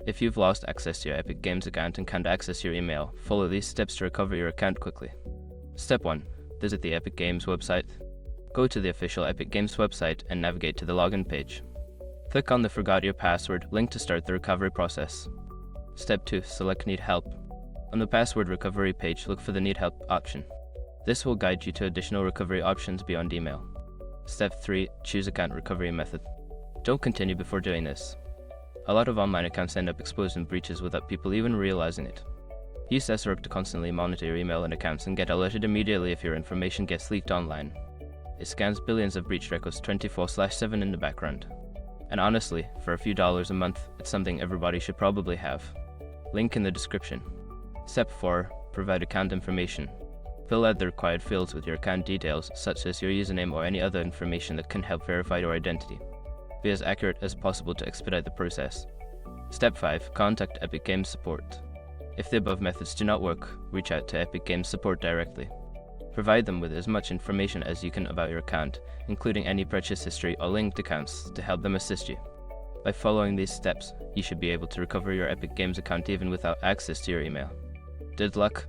If you've lost access to your Epic Games account and can't access your email, follow these steps to recover your account quickly. Step 1. Visit the Epic Games website. Go to the official Epic Games website and navigate to the login page. Click on the Forgot Your Password link to start the recovery process. Step 2. Select Need Help. On the password recovery page, look for the Need Help option. This will guide you to additional recovery options beyond email. Step 3. Choose account recovery method. Don't continue before doing this. A lot of online accounts end up exposed in breaches without people even realizing it. Use SROC to constantly monitor your email and accounts and get alerted immediately if your information gets leaked online. It scans billions of breach records 24/7 in the background. And honestly, for a few dollars a month, it's something everybody should probably have. Link in the description. Step 4. Provide account information. Fill out the required fields with your account details, such as your username or any other information that can help verify your identity. Be as accurate as possible to expedite the process. Step 5. Contact Epic Games support. If the above methods do not work, reach out to Epic Games support directly. Provide them with as much information as you can about your account, including any purchase history or linked accounts, to help them assist you. By following these steps, you should be able to recover your Epic Games account even without access to your email. Good luck!